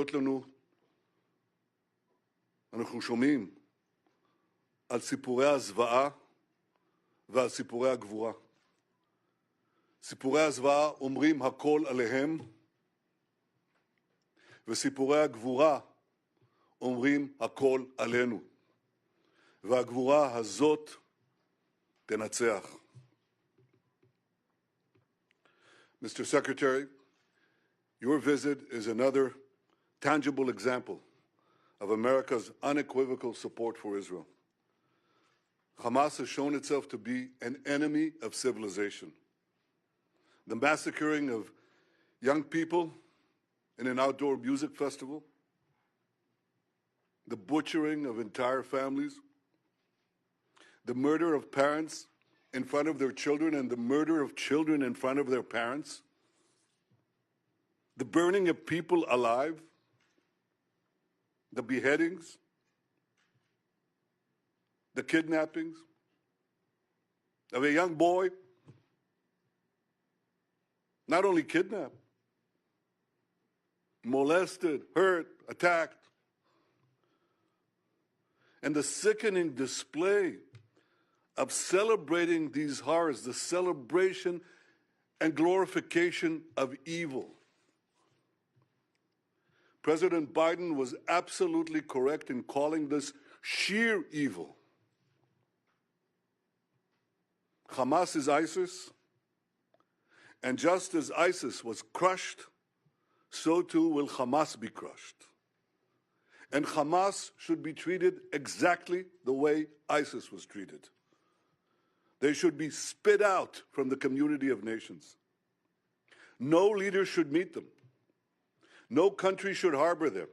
לנו, אנחנו שומעים על סיפורי הזוועה ועל סיפורי הגבורה. סיפורי הזוועה אומרים הכל עליהם, וסיפורי הגבורה אומרים הכל עלינו. והגבורה הזאת תנצח. Mr. Secretary, your visit is another tangible example of America's unequivocal support for Israel. Hamas has shown itself to be an enemy of civilization. The massacring of young people in an outdoor music festival, the butchering of entire families, the murder of parents in front of their children and the murder of children in front of their parents, the burning of people alive, the beheadings, the kidnappings of a young boy, not only kidnapped, molested, hurt, attacked, and the sickening display of celebrating these horrors, the celebration and glorification of evil. President Biden was absolutely correct in calling this sheer evil. Hamas is ISIS, and just as ISIS was crushed, so too will Hamas be crushed. And Hamas should be treated exactly the way ISIS was treated. They should be spit out from the community of nations. No leader should meet them. No country should harbor them.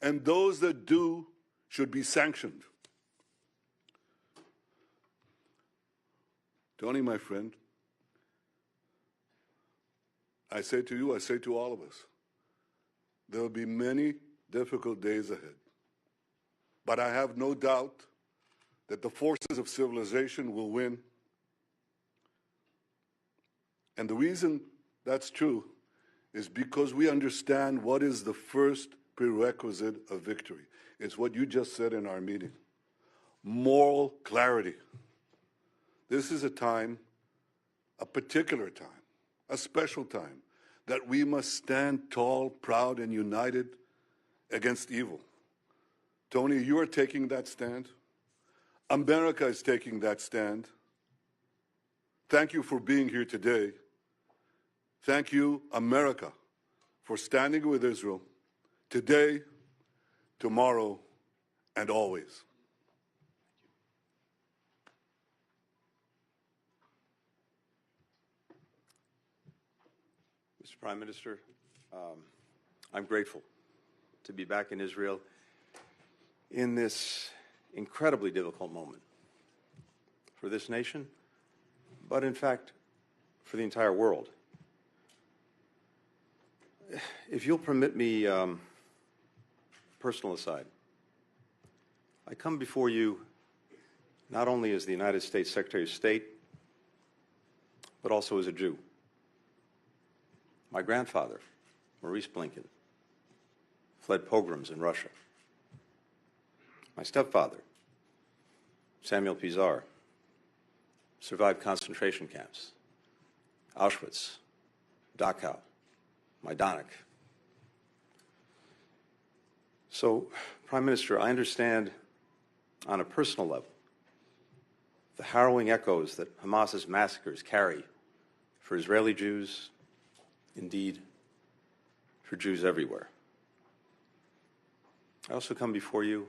And those that do should be sanctioned. Tony, my friend, I say to you, I say to all of us, there will be many difficult days ahead. But I have no doubt that the forces of civilization will win. And the reason that's true is because we understand what is the first prerequisite of victory. It's what you just said in our meeting. Moral clarity. This is a time, a particular time, a special time, that we must stand tall, proud, and united against evil. Tony, you are taking that stand. America is taking that stand. Thank you for being here today. Thank you, America, for standing with Israel today, tomorrow, and always. Mr. Prime Minister, I'm grateful to be back in Israel in this incredibly difficult moment for this nation, but in fact, for the entire world. If you'll permit me, personal aside, I come before you not only as the United States Secretary of State, but also as a Jew. My grandfather, Maurice Blinken, fled pogroms in Russia. My stepfather, Samuel Pizar, survived concentration camps, Auschwitz, Dachau, Majdanek. So, Prime Minister, I understand on a personal level the harrowing echoes that Hamas's massacres carry for Israeli Jews, indeed, for Jews everywhere. I also come before you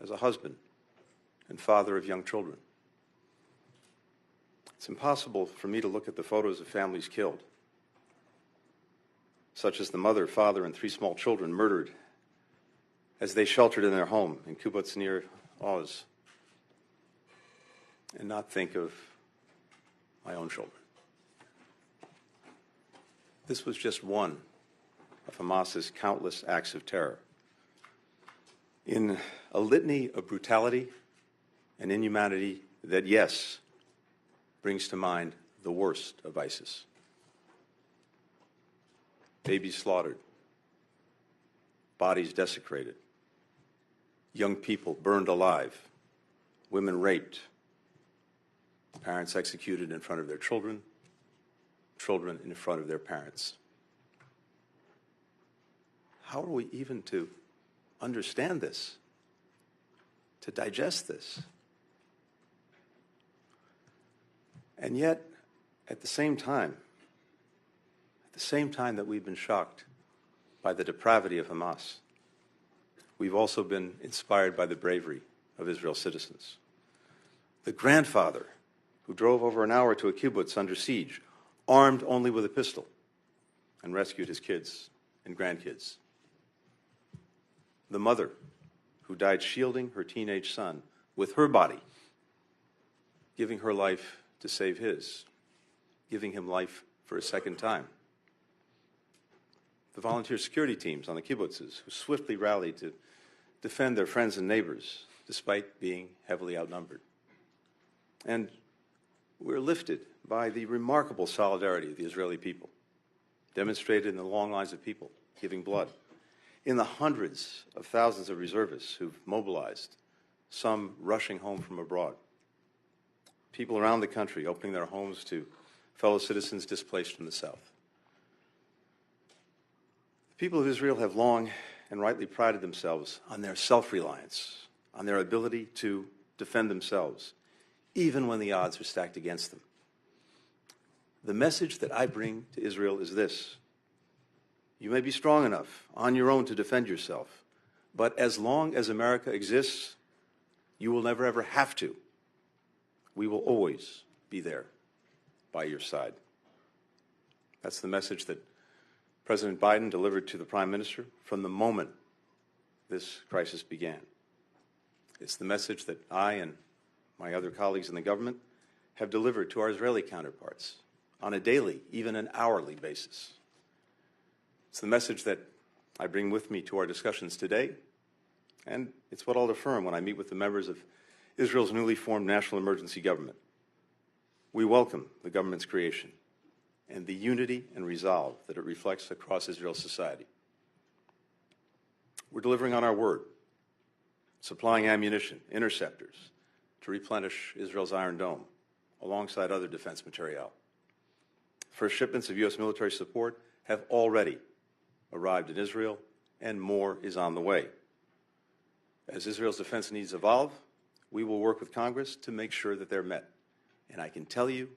as a husband and father of young children. It's impossible for me to look at the photos of families killed, such as the mother, father, and 3 small children murdered as they sheltered in their home in Kibbutz near Oz, and not think of my own children. This was just one of Hamas's countless acts of terror. In a litany of brutality and inhumanity that, yes, brings to mind the worst of ISIS. Babies slaughtered, bodies desecrated, young people burned alive, women raped, parents executed in front of their children, children in front of their parents. How are we even to understand this, to digest this? And yet, at the same time that we've been shocked by the depravity of Hamas, we've also been inspired by the bravery of Israel's citizens. The grandfather who drove over an hour to a kibbutz under siege, armed only with a pistol, and rescued his kids and grandkids. The mother who died shielding her teenage son with her body, giving her life to save his, giving him life for a second time. The volunteer security teams on the kibbutzes who swiftly rallied to defend their friends and neighbors despite being heavily outnumbered. And we're lifted by the remarkable solidarity of the Israeli people, demonstrated in the long lines of people giving blood, in the hundreds of thousands of reservists who've mobilized, some rushing home from abroad, people around the country opening their homes to fellow citizens displaced from the South. The people of Israel have long and rightly prided themselves on their self-reliance, on their ability to defend themselves, even when the odds are stacked against them. The message that I bring to Israel is this: you may be strong enough on your own to defend yourself, but as long as America exists, you will never ever have to. We will always be there by your side. That's the message that President Biden delivered to the Prime Minister from the moment this crisis began. It's the message that I and my other colleagues in the government have delivered to our Israeli counterparts on a daily, even an hourly basis. It's the message that I bring with me to our discussions today, and it's what I'll affirm when I meet with the members of Israel's newly formed national emergency government. We welcome the government's creation and the unity and resolve that it reflects across Israel's society. We're delivering on our word, supplying ammunition, interceptors, to replenish Israel's Iron Dome, alongside other defense materiel. First shipments of U.S. military support have already arrived in Israel, and more is on the way. As Israel's defense needs evolve, we will work with Congress to make sure that they're met. And I can tell you,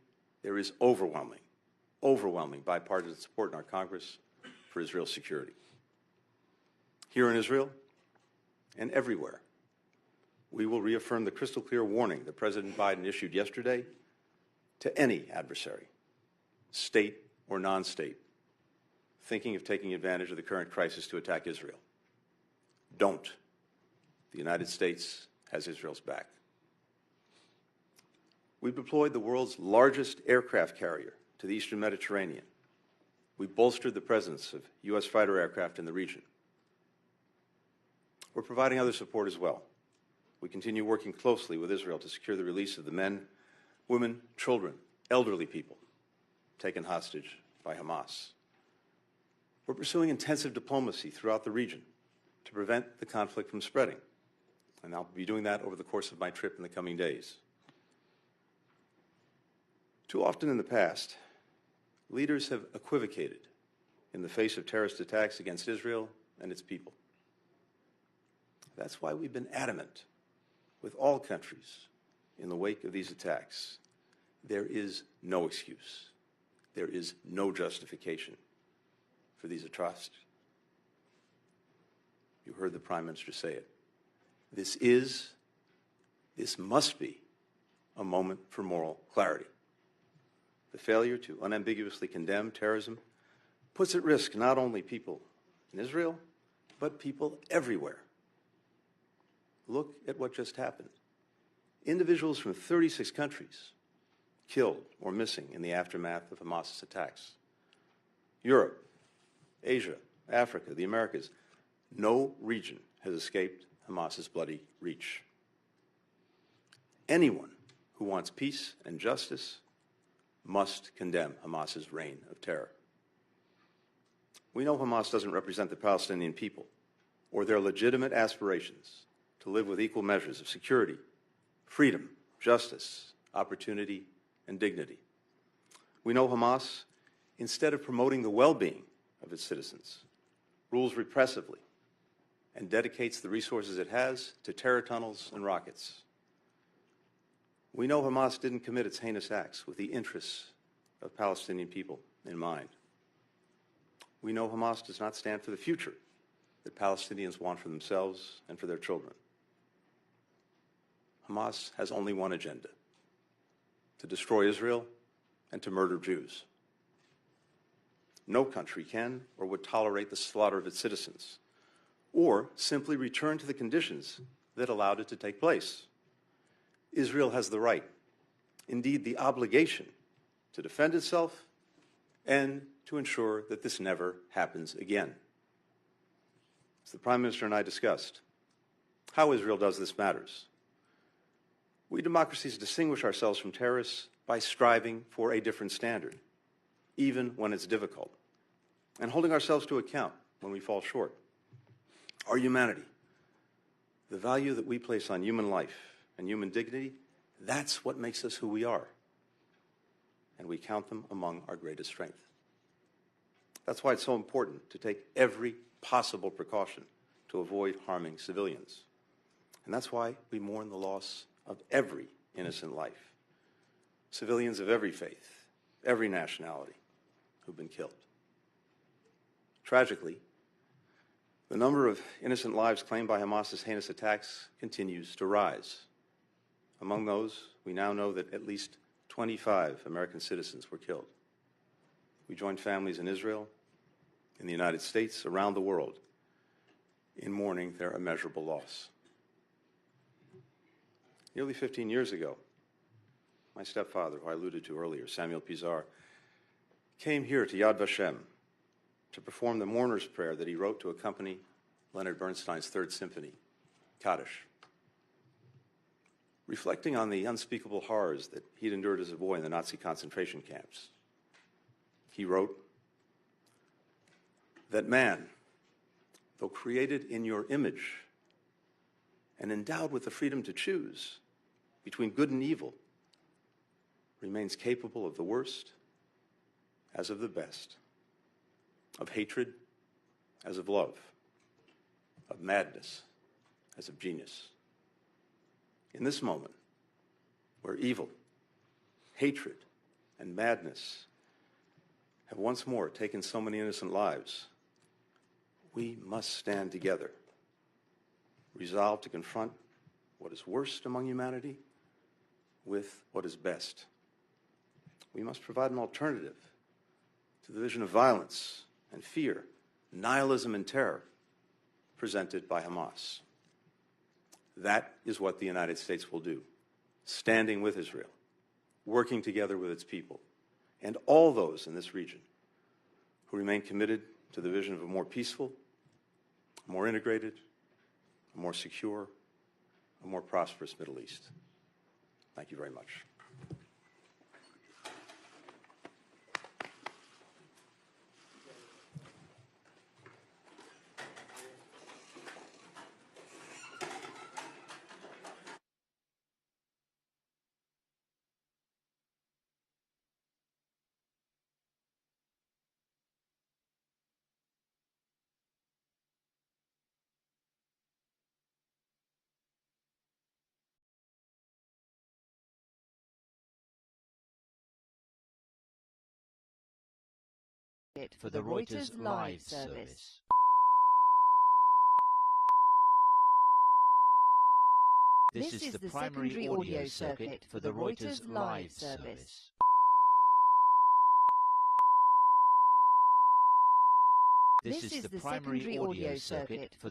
there is overwhelming bipartisan support in our Congress for Israel's security. Here in Israel and everywhere, we will reaffirm the crystal clear warning that President Biden issued yesterday to any adversary, state or non-state, thinking of taking advantage of the current crisis to attack Israel. Don't. The United States has Israel's back. We've deployed the world's largest aircraft carrier to the Eastern Mediterranean. We bolstered the presence of U.S. fighter aircraft in the region. We're providing other support as well. We continue working closely with Israel to secure the release of the men, women, children, elderly people taken hostage by Hamas. We're pursuing intensive diplomacy throughout the region to prevent the conflict from spreading, and I'll be doing that over the course of my trip in the coming days. Too often in the past, leaders have equivocated in the face of terrorist attacks against Israel and its people. That's why we've been adamant with all countries in the wake of these attacks. There is no excuse. There is no justification for these atrocities. You heard the Prime Minister say it. This must be a moment for moral clarity. The failure to unambiguously condemn terrorism puts at risk not only people in Israel, but people everywhere. Look at what just happened. Individuals from 36 countries killed or missing in the aftermath of Hamas's attacks. Europe, Asia, Africa, the Americas. No region has escaped Hamas's bloody reach. Anyone who wants peace and justice must condemn Hamas's reign of terror. We know Hamas doesn't represent the Palestinian people, or their legitimate aspirations to live with equal measures of security, freedom, justice, opportunity, and dignity. We know Hamas, instead of promoting the well-being of its citizens, rules repressively and dedicates the resources it has to terror tunnels and rockets. We know Hamas didn't commit its heinous acts with the interests of Palestinian people in mind. We know Hamas does not stand for the future that Palestinians want for themselves and for their children. Hamas has only one agenda: to destroy Israel and to murder Jews. No country can or would tolerate the slaughter of its citizens, or simply return to the conditions that allowed it to take place. Israel has the right, indeed the obligation, to defend itself and to ensure that this never happens again. As the Prime Minister and I discussed, how Israel does this matters. We democracies distinguish ourselves from terrorists by striving for a different standard, even when it's difficult, and holding ourselves to account when we fall short. Our humanity, the value that we place on human life and human dignity, that's what makes us who we are. And we count them among our greatest strength. That's why it's so important to take every possible precaution to avoid harming civilians. And that's why we mourn the loss of every innocent life. Civilians of every faith, every nationality who've been killed. Tragically, the number of innocent lives claimed by Hamas's heinous attacks continues to rise. Among those, we now know that at least 25 American citizens were killed. We joined families in Israel, in the United States, around the world, in mourning their immeasurable loss. Nearly 15 years ago, my stepfather, who I alluded to earlier, Samuel Pizar, came here to Yad Vashem to perform the mourner's prayer that he wrote to accompany Leonard Bernstein's Third Symphony, Kaddish. Reflecting on the unspeakable horrors that he'd endured as a boy in the Nazi concentration camps, he wrote that man, though created in your image and endowed with the freedom to choose between good and evil, remains capable of the worst as of the best, of hatred as of love, of madness as of genius. In this moment, where evil, hatred, and madness have once more taken so many innocent lives, we must stand together, resolved to confront what is worst among humanity with what is best. We must provide an alternative to the vision of violence and fear, nihilism and terror presented by Hamas. That is what the United States will do, standing with Israel, working together with its people, and all those in this region who remain committed to the vision of a more peaceful, a more integrated, a more secure, a more prosperous Middle East. Thank you very much. For the Reuters live service. This is the primary audio circuit for the Reuters live service. This is the primary audio circuit for